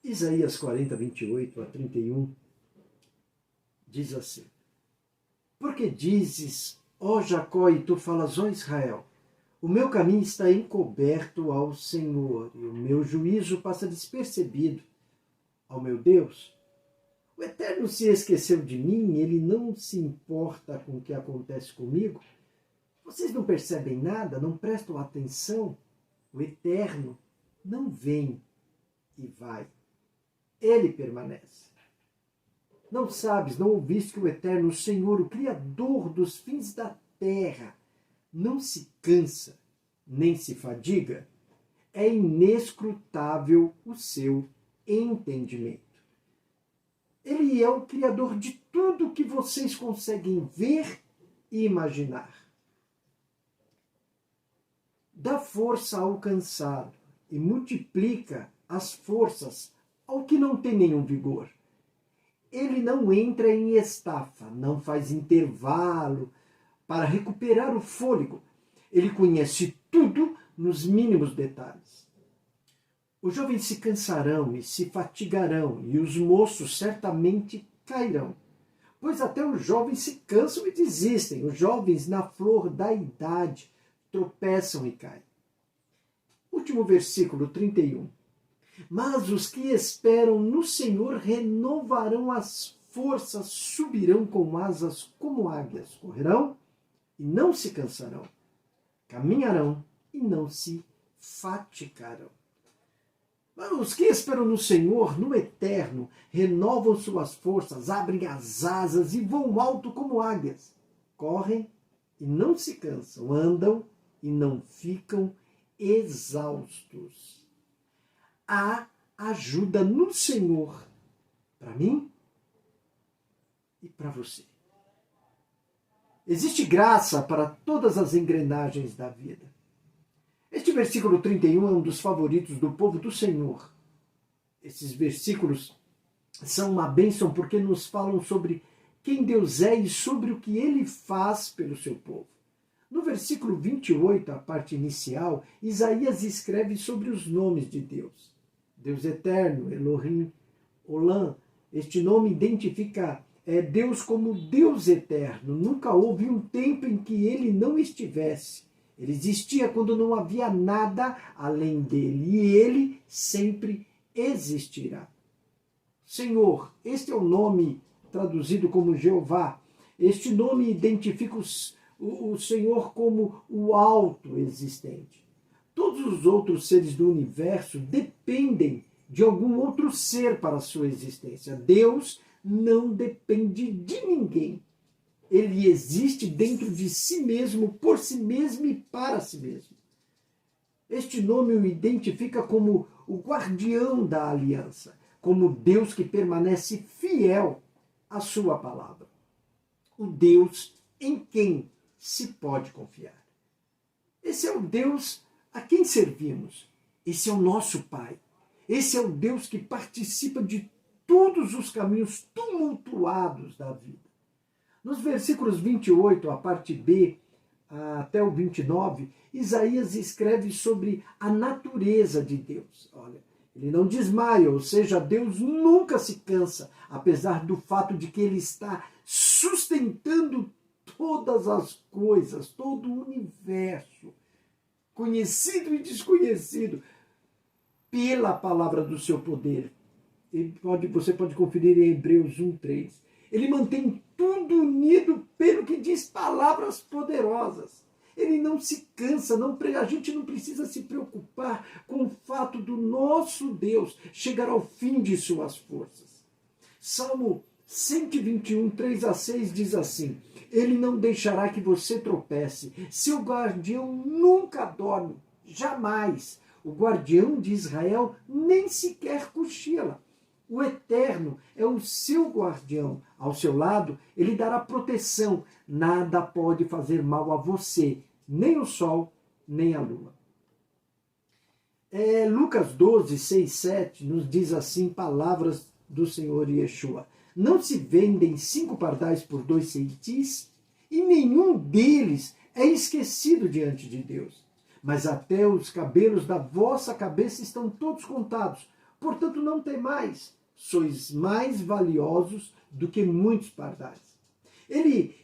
Isaías 40, 28 a 31, diz assim: Porque dizes, ó Jacó, e tu falas, ó Israel, o meu caminho está encoberto ao Senhor, e o meu juízo passa despercebido ao meu Deus. O Eterno se esqueceu de mim, ele não se importa com o que acontece comigo. Vocês não percebem nada, não prestam atenção? O Eterno não vem e vai. Ele permanece. Não sabes, não ouviste que o Eterno, o Senhor, o Criador dos fins da terra, não se cansa, nem se fadiga? É inescrutável o seu entendimento. Ele é o Criador de tudo que vocês conseguem ver e imaginar. Dá força ao cansado e multiplica as forças ao que não tem nenhum vigor. Ele não entra em estafa, não faz intervalo para recuperar o fôlego. Ele conhece tudo nos mínimos detalhes. Os jovens se cansarão e se fatigarão, e os moços certamente cairão. Pois até os jovens se cansam e desistem. Os jovens, na flor da idade, tropeçam e caem. Último versículo 31. Mas os que esperam no Senhor renovarão as forças, subirão com asas como águias, correrão e não se cansarão, caminharão e não se fatigarão. Os que esperam no Senhor, no Eterno, renovam suas forças, abrem as asas e voam alto como águias, correm e não se cansam, andam e não ficam exaustos. Há ajuda no Senhor para mim e para você. Existe graça para todas as engrenagens da vida. Este versículo 31 é um dos favoritos do povo do Senhor. Esses versículos são uma bênção porque nos falam sobre quem Deus é e sobre o que Ele faz pelo seu povo. No versículo 28, a parte inicial, Isaías escreve sobre os nomes de Deus. Deus eterno, Elohim, Olam. Este nome identifica Deus como Deus eterno. Nunca houve um tempo em que Ele não estivesse. Ele existia quando não havia nada além dele. E Ele sempre existirá. Senhor, este é o nome traduzido como Jeová. Este nome identifica o Senhor como o autoexistente. Todos os outros seres do universo dependem de algum outro ser para a sua existência. Deus não depende de ninguém. Ele existe dentro de si mesmo, por si mesmo e para si mesmo. Este nome o identifica como o guardião da aliança, como Deus que permanece fiel à sua palavra. O Deus em quem se pode confiar. Esse é o Deus a quem servimos. Esse é o nosso Pai. Esse é o Deus que participa de todos os caminhos tumultuados da vida. Nos versículos 28, a parte B, até o 29, Isaías escreve sobre a natureza de Deus. Olha, ele não desmaia, ou seja, Deus nunca se cansa, apesar do fato de que ele está sustentando todas as coisas, todo o universo, conhecido e desconhecido, pela palavra do seu poder. Você pode conferir em Hebreus 1:3. Ele mantém tudo unido pelo que diz palavras poderosas. Ele não se cansa, a gente não precisa se preocupar com o fato do nosso Deus chegar ao fim de suas forças. Salmo 121, 3-6 diz assim: Ele não deixará que você tropece, seu guardião nunca dorme, jamais. O guardião de Israel nem sequer cochila. O Eterno é o seu guardião. Ao seu lado, ele dará proteção. Nada pode fazer mal a você, nem o sol, nem a lua. Lucas 12, 6, 7 nos diz assim, palavras do Senhor Yeshua: Não se vendem 5 pardais por 2 ceitis, e nenhum deles é esquecido diante de Deus. Mas até os cabelos da vossa cabeça estão todos contados. Portanto, não temais, sois mais valiosos do que muitos pardais.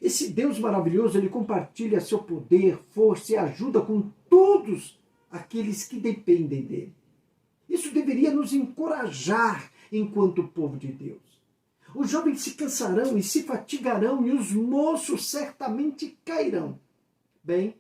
Esse Deus maravilhoso, ele compartilha seu poder, força e ajuda com todos aqueles que dependem dele. Isso deveria nos encorajar enquanto povo de Deus. Os jovens se cansarão e se fatigarão, e os moços certamente cairão. Bem,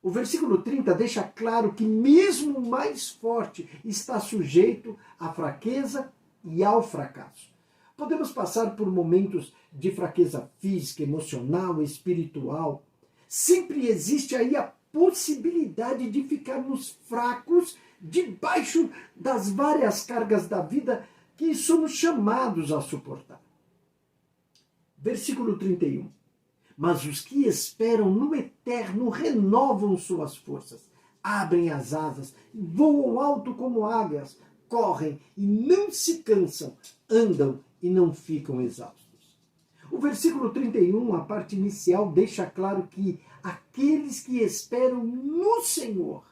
o versículo 30 deixa claro que mesmo o mais forte está sujeito à fraqueza e ao fracasso. Podemos passar por momentos de fraqueza física, emocional, espiritual. Sempre existe aí a possibilidade de ficarmos fracos debaixo das várias cargas da vida que somos chamados a suportar. Versículo 31. Mas os que esperam no eterno renovam suas forças, abrem as asas, voam alto como águias, correm e não se cansam, andam e não ficam exaustos. O versículo 31, a parte inicial, deixa claro que aqueles que esperam no Senhor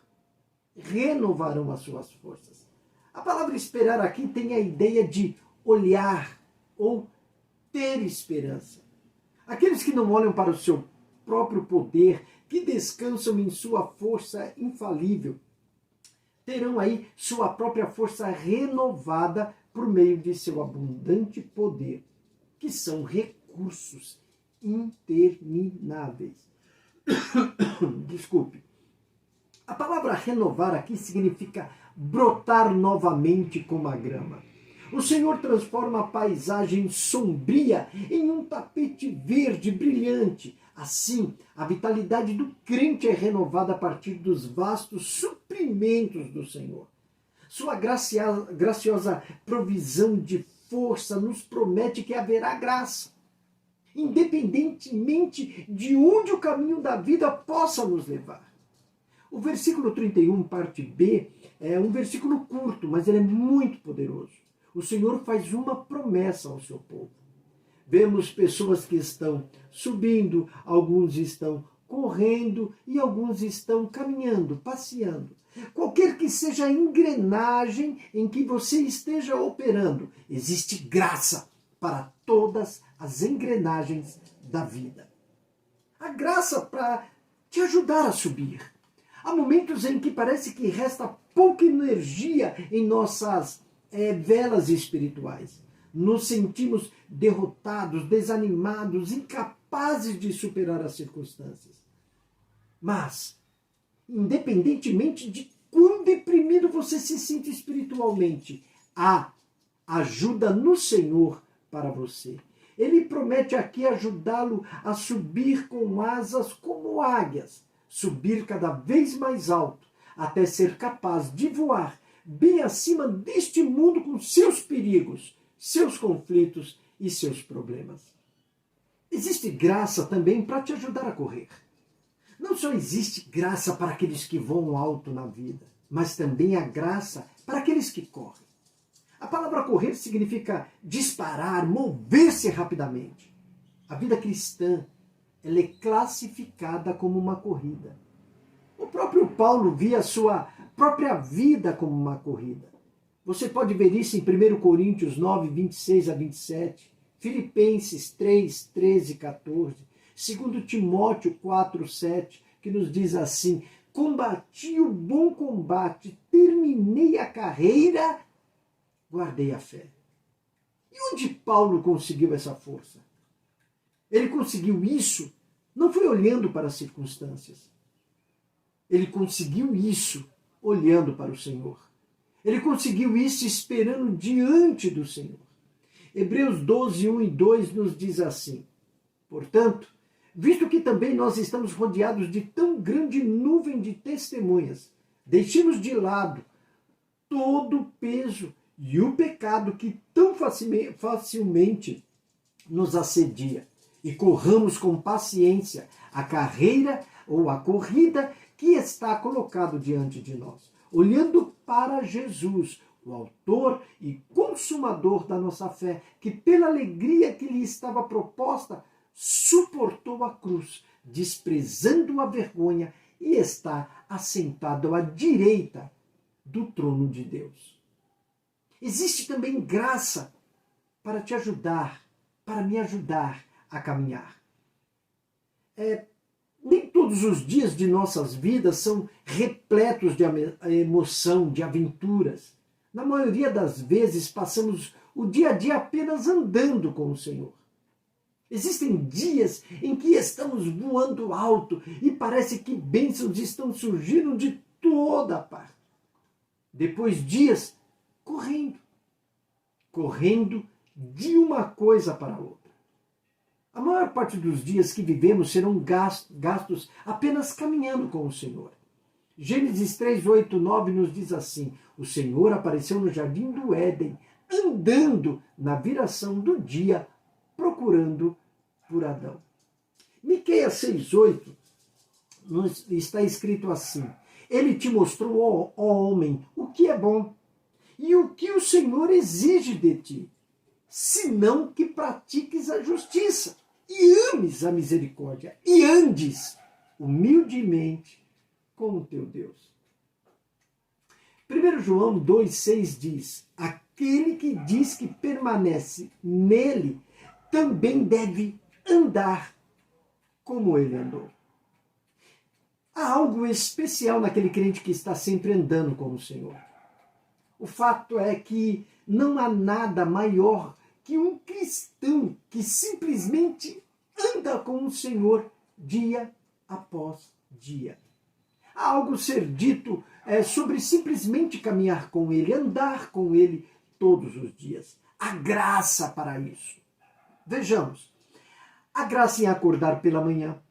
renovarão as suas forças. A palavra esperar aqui tem a ideia de olhar ou ter esperança. Aqueles que não olham para o seu próprio poder, que descansam em sua força infalível, terão aí sua própria força renovada por meio de seu abundante poder, que são recursos intermináveis. Desculpe. A palavra renovar aqui significa brotar novamente como a grama. O Senhor transforma a paisagem sombria em um tapete verde brilhante. Assim, a vitalidade do crente é renovada a partir dos vastos suprimentos do Senhor. Sua graciosa provisão de força nos promete que haverá graça, independentemente de onde o caminho da vida possa nos levar. O versículo 31, parte B, é um versículo curto, mas ele é muito poderoso. O Senhor faz uma promessa ao seu povo. Vemos pessoas que estão subindo, alguns estão correndo e alguns estão caminhando, passeando. Qualquer que seja a engrenagem em que você esteja operando, existe graça para todas as engrenagens da vida. A graça para te ajudar a subir. Há momentos em que parece que resta pouca energia em nossas velas espirituais. Nos sentimos derrotados, desanimados, incapazes de superar as circunstâncias. Mas, independentemente de quão deprimido você se sinta espiritualmente, há ajuda no Senhor para você. Ele promete aqui ajudá-lo a subir com asas como águias, subir cada vez mais alto, até ser capaz de voar bem acima deste mundo com seus perigos, seus conflitos e seus problemas. Existe graça também para te ajudar a correr. Não só existe graça para aqueles que voam alto na vida, mas também a graça para aqueles que correm. A palavra correr significa disparar, mover-se rapidamente. A vida cristã, ela é classificada como uma corrida. O próprio Paulo via a sua própria vida como uma corrida. Você pode ver isso em 1 Coríntios 9, 26 a 27, Filipenses 3, 13 e 14, 2 Timóteo 4, 7, que nos diz assim: combati o bom combate, terminei a carreira, guardei a fé. E onde Paulo conseguiu essa força? Ele conseguiu isso, não foi olhando para as circunstâncias. Ele conseguiu isso olhando para o Senhor. Ele conseguiu isso esperando diante do Senhor. Hebreus 12, 1 e 2 nos diz assim: portanto, visto que também nós estamos rodeados de tão grande nuvem de testemunhas, deixemos de lado todo o peso e o pecado que tão facilmente nos assedia, e corramos com paciência a carreira ou a corrida que está colocado diante de nós, olhando para Jesus, o autor e consumador da nossa fé, que pela alegria que lhe estava proposta, suportou a cruz, desprezando a vergonha, e está assentado à direita do trono de Deus. Existe também graça para te ajudar, para me ajudar a caminhar. Nem todos os dias de nossas vidas são repletos de emoção, de aventuras. Na maioria das vezes passamos o dia a dia apenas andando com o Senhor. Existem dias em que estamos voando alto e parece que bênçãos estão surgindo de toda parte. Depois dias correndo de uma coisa para outra. A maior parte dos dias que vivemos serão gastos apenas caminhando com o Senhor. Gênesis 3, 8, 9 nos diz assim: o Senhor apareceu no jardim do Éden, andando na viração do dia, procurando por Adão. Miqueias 6, 8 está escrito assim: ele te mostrou, ó homem, o que é bom e o que o Senhor exige de ti, senão que pratiques a justiça e ames a misericórdia e andes humildemente com o teu Deus. 1 João 2,6 diz: aquele que diz que permanece nele também deve andar como ele andou. Há algo especial naquele crente que está sempre andando com o Senhor. O fato é que não há nada maior que um cristão que simplesmente anda com o Senhor dia após dia. Há algo ser dito sobre simplesmente caminhar com Ele, andar com Ele todos os dias. Há graça para isso. Vejamos, há graça em acordar pela manhã,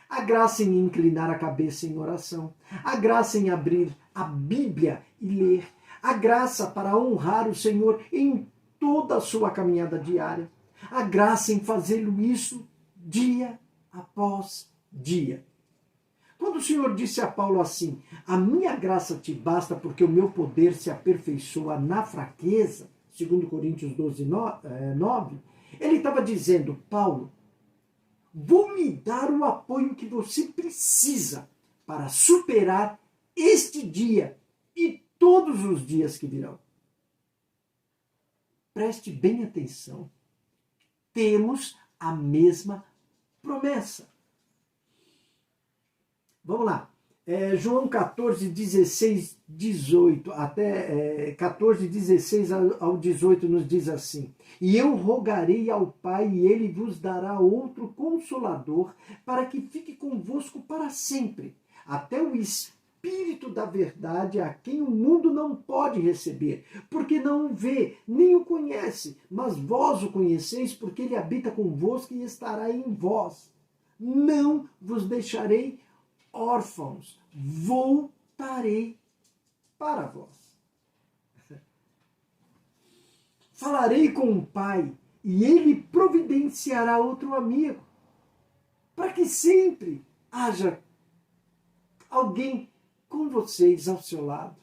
há graça em inclinar a cabeça em oração, há graça em abrir a Bíblia e ler, há graça para honrar o Senhor em toda a sua caminhada diária, há graça em fazê-lo isso dia após dia. Quando o Senhor disse a Paulo assim: a minha graça te basta porque o meu poder se aperfeiçoa na fraqueza, 2 Coríntios 12, 9, ele estava dizendo: Paulo, vou lhe dar o apoio que você precisa para superar este dia e todos os dias que virão. Preste bem atenção. Temos a mesma promessa. Vamos lá. João 14, 16, 18, até 14, 16 ao 18 nos diz assim: e eu rogarei ao Pai, e ele vos dará outro Consolador, para que fique convosco para sempre, até o Espírito da verdade, a quem o mundo não pode receber, porque não o vê, nem o conhece, mas vós o conheceis, porque ele habita convosco e estará em vós. Não vos deixarei órfãos, voltarei para vós. Falarei com o Pai, e ele providenciará outro amigo, para que sempre haja alguém com vocês ao seu lado.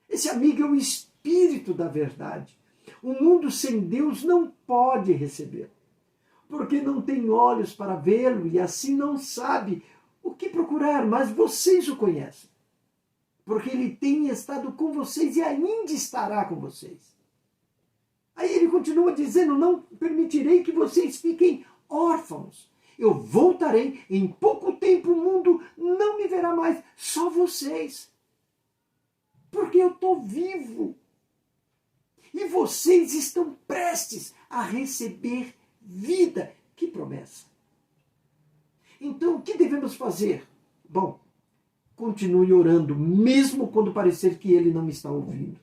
Esse amigo é o Espírito da verdade. O mundo sem Deus não pode recebê-lo, porque não tem olhos para vê-lo e assim não sabe o que procurar, mas vocês o conhecem, porque ele tem estado com vocês e ainda estará com vocês. Aí ele continua dizendo: não permitirei que vocês fiquem órfãos. Eu voltarei, em pouco tempo o mundo não me verá mais, só vocês. Porque eu estou vivo. E vocês estão prestes a receber vida. Que promessa! Então, o que devemos fazer? Bom, continue orando, mesmo quando parecer que ele não está ouvindo.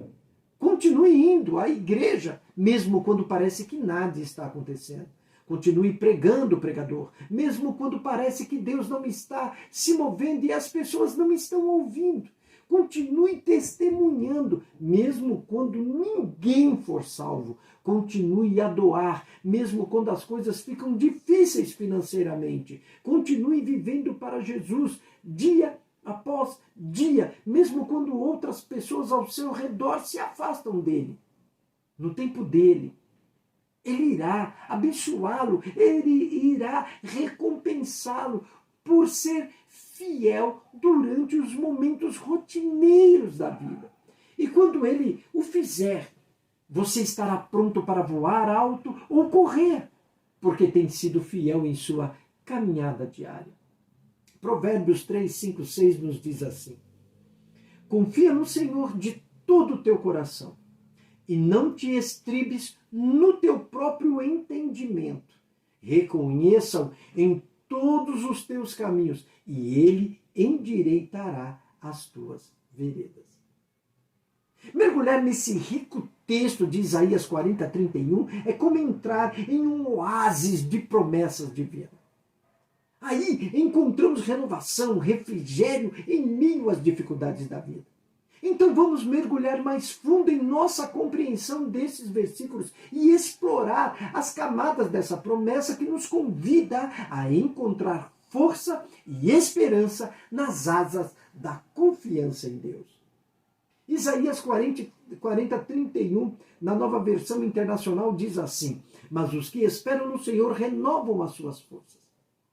Continue indo à igreja, mesmo quando parece que nada está acontecendo. Continue pregando, pregador, mesmo quando parece que Deus não está se movendo e as pessoas não estão ouvindo. Continue testemunhando, mesmo quando ninguém for salvo. Continue a doar, mesmo quando as coisas ficam difíceis financeiramente. Continue vivendo para Jesus, dia após dia, mesmo quando outras pessoas ao seu redor se afastam dele. No tempo dele, ele irá abençoá-lo, ele irá recompensá-lo por ser fiel durante os momentos rotineiros da vida. E quando ele o fizer, Você estará pronto para voar alto ou correr, porque tem sido fiel em sua caminhada diária. Provérbios 3, 5, 6 nos diz assim: confia no Senhor de todo o teu coração e não te estribes no teu próprio entendimento. Reconheça-o em todos os teus caminhos e ele endireitará as tuas veredas. Mergulhar nesse rico texto de Isaías 40, 31 é como entrar em um oásis de promessas divinas. Aí encontramos renovação, refrigério em meio às dificuldades da vida. Então vamos mergulhar mais fundo em nossa compreensão desses versículos e explorar as camadas dessa promessa que nos convida a encontrar força e esperança nas asas da confiança em Deus. Isaías 40, 31, na Nova Versão Internacional, diz assim: mas os que esperam no Senhor renovam as suas forças.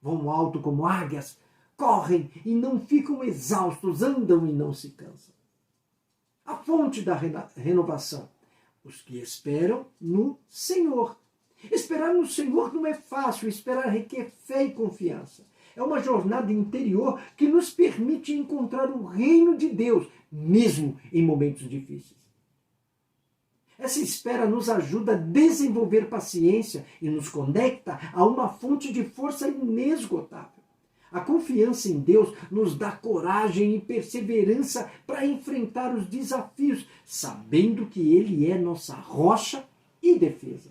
Vão alto como águias, correm e não ficam exaustos, andam e não se cansam. A fonte da renovação: os que esperam no Senhor. Esperar no Senhor não é fácil, esperar requer fé e confiança. É uma jornada interior que nos permite encontrar o reino de Deus, mesmo em momentos difíceis. Essa espera nos ajuda a desenvolver paciência e nos conecta a uma fonte de força inesgotável. A confiança em Deus nos dá coragem e perseverança para enfrentar os desafios, sabendo que Ele é nossa rocha e defesa.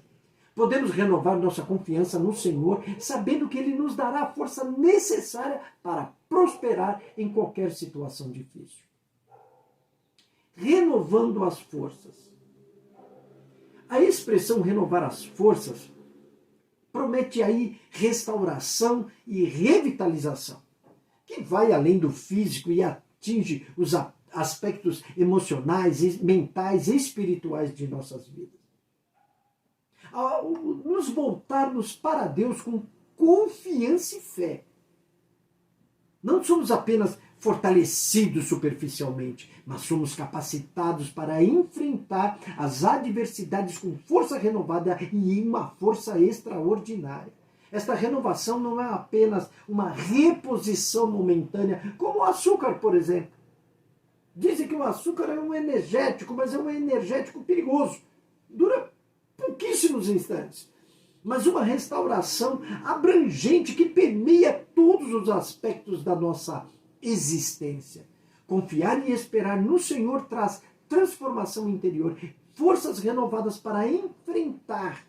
Podemos renovar nossa confiança no Senhor, sabendo que Ele nos dará a força necessária para prosperar em qualquer situação difícil. Renovando as forças. A expressão renovar as forças promete aí restauração e revitalização, que vai além do físico e atinge os aspectos emocionais, mentais e espirituais de nossas vidas. Ao nos voltarmos para Deus com confiança e fé, não somos apenas fortalecidos superficialmente, mas somos capacitados para enfrentar as adversidades com força renovada e uma força extraordinária. Esta renovação não é apenas uma reposição momentânea, como o açúcar, por exemplo. Dizem que o açúcar é um energético, mas é um energético perigoso. Dura pouquíssimos instantes. Mas uma restauração abrangente que permeia todos os aspectos da nossa existência. Confiar e esperar no Senhor traz transformação interior, forças renovadas para enfrentar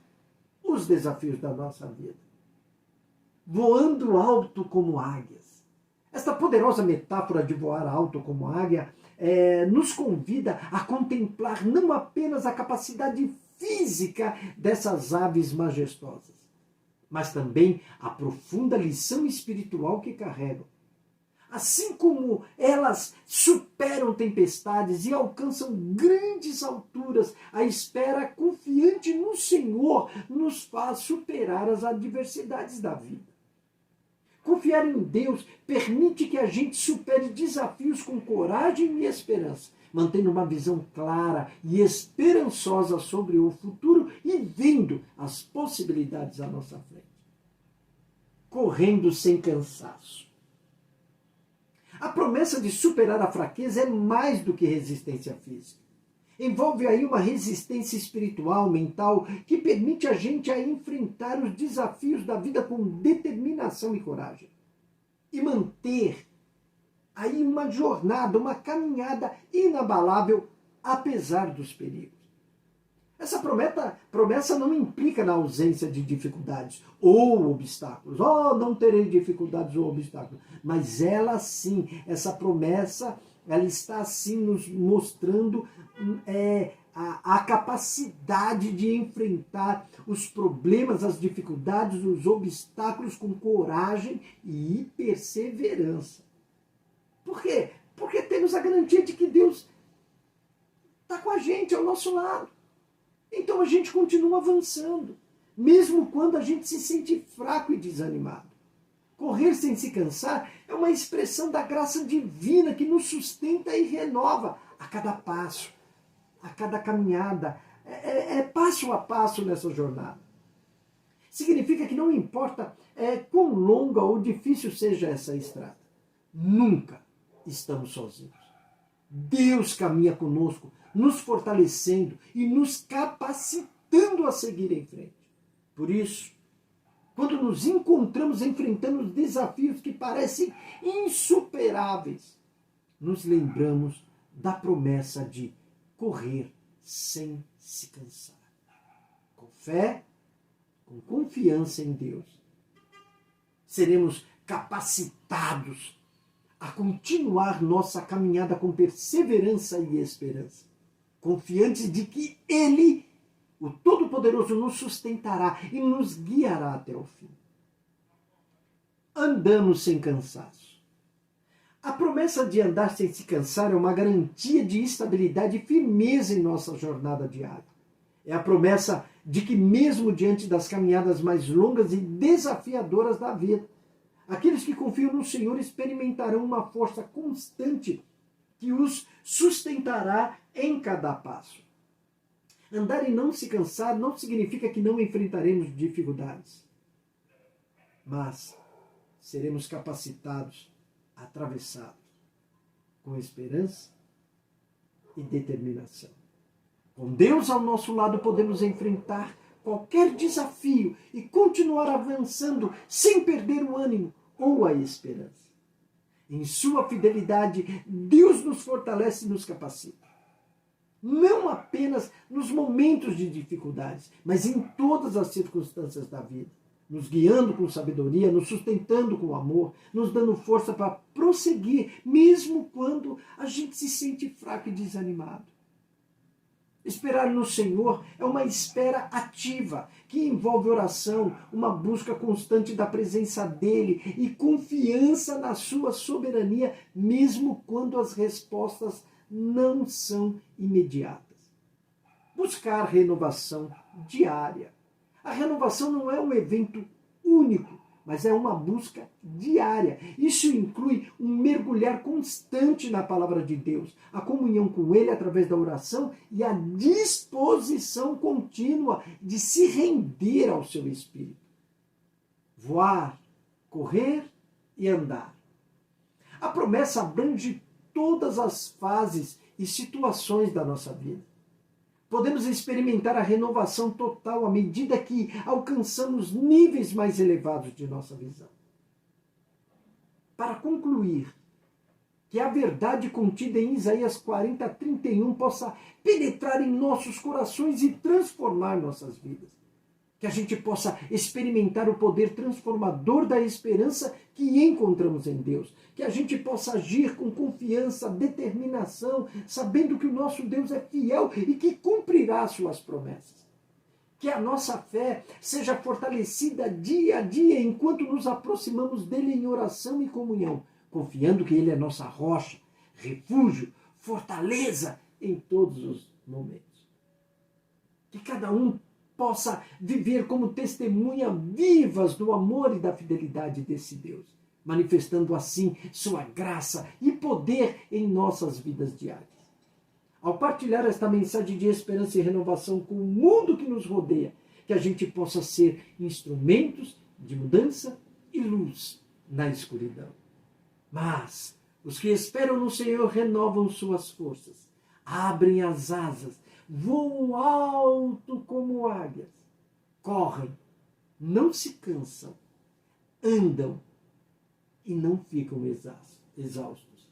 os desafios da nossa vida. Voando alto como águias. Esta poderosa metáfora de voar alto como águia nos convida a contemplar não apenas a capacidade física dessas aves majestosas, mas também a profunda lição espiritual que carregam. Assim como elas superam tempestades e alcançam grandes alturas, a espera confiante no Senhor nos faz superar as adversidades da vida. Confiar em Deus permite que a gente supere desafios com coragem e esperança, mantendo uma visão clara e esperançosa sobre o futuro e vendo as possibilidades à nossa frente. Correndo sem cansaço. A promessa de superar a fraqueza é mais do que resistência física. Envolve aí uma resistência espiritual, mental, que permite a gente a enfrentar os desafios da vida com determinação e coragem. E manter aí uma jornada, uma caminhada inabalável, apesar dos perigos. Essa promessa não implica na ausência de dificuldades ou obstáculos. Oh, não terei dificuldades ou obstáculos. Mas ela sim, essa promessa, ela está sim nos mostrando a capacidade de enfrentar os problemas, as dificuldades, os obstáculos com coragem e perseverança. Por quê? Porque temos a garantia de que Deus está com a gente, ao nosso lado. Então a gente continua avançando, mesmo quando a gente se sente fraco e desanimado. Correr sem se cansar é uma expressão da graça divina que nos sustenta e renova a cada passo, a cada caminhada, passo a passo nessa jornada. Significa que não importa quão longa ou difícil seja essa estrada, nunca estamos sozinhos. Deus caminha conosco, nos fortalecendo e nos capacitando a seguir em frente. Por isso, quando nos encontramos enfrentando desafios que parecem insuperáveis, nos lembramos da promessa de correr sem se cansar. Com fé, com confiança em Deus, seremos capacitados a continuar nossa caminhada com perseverança e esperança, confiantes de que Ele, o Todo-Poderoso, nos sustentará e nos guiará até o fim. Andamos sem cansaço. A promessa de andar sem se cansar é uma garantia de estabilidade e firmeza em nossa jornada diária. É a promessa de que mesmo diante das caminhadas mais longas e desafiadoras da vida, aqueles que confiam no Senhor experimentarão uma força constante que os sustentará em cada passo. Andar e não se cansar não significa que não enfrentaremos dificuldades, mas seremos capacitados, atravessados, com esperança e determinação. Com Deus ao nosso lado podemos enfrentar qualquer desafio e continuar avançando sem perder o ânimo ou a esperança. Em sua fidelidade, Deus nos fortalece e nos capacita. Não apenas nos momentos de dificuldades, mas em todas as circunstâncias da vida, nos guiando com sabedoria, nos sustentando com amor, nos dando força para prosseguir, mesmo quando a gente se sente fraco e desanimado. Esperar no Senhor é uma espera ativa, que envolve oração, uma busca constante da presença dEle e confiança na sua soberania, mesmo quando as respostas não são imediatas. Buscar renovação diária. A renovação não é um evento único, mas é uma busca diária. Isso inclui um mergulhar constante na palavra de Deus, a comunhão com Ele através da oração e a disposição contínua de se render ao seu Espírito. Voar, correr e andar. A promessa abrange todas as fases e situações da nossa vida. Podemos experimentar a renovação total à medida que alcançamos níveis mais elevados de nossa visão. Para concluir, que a verdade contida em Isaías 40:31 possa penetrar em nossos corações e transformar nossas vidas. Que a gente possa experimentar o poder transformador da esperança que encontramos em Deus. Que a gente possa agir com confiança, determinação, sabendo que o nosso Deus é fiel e que cumprirá suas promessas. Que a nossa fé seja fortalecida dia a dia enquanto nos aproximamos dele em oração e comunhão, confiando que ele é nossa rocha, refúgio, fortaleza em todos os momentos. Que cada um possa viver como testemunha vivas do amor e da fidelidade desse Deus, manifestando assim sua graça e poder em nossas vidas diárias. Ao partilhar esta mensagem de esperança e renovação com o mundo que nos rodeia, que a gente possa ser instrumentos de mudança e luz na escuridão. Mas os que esperam no Senhor renovam suas forças, abrem as asas, voam alto como águias, correm, não se cansam, andam e não ficam exaustos.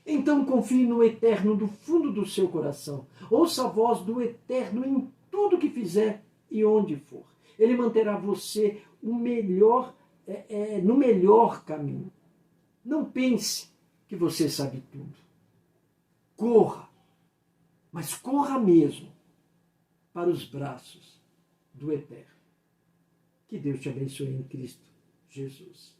Então confie no Eterno do fundo do seu coração. Ouça a voz do Eterno em tudo que fizer e onde for. Ele manterá você no melhor caminho. Não pense que você sabe tudo. Corra, mas corra mesmo para os braços do Eterno. Que Deus te abençoe em Cristo Jesus.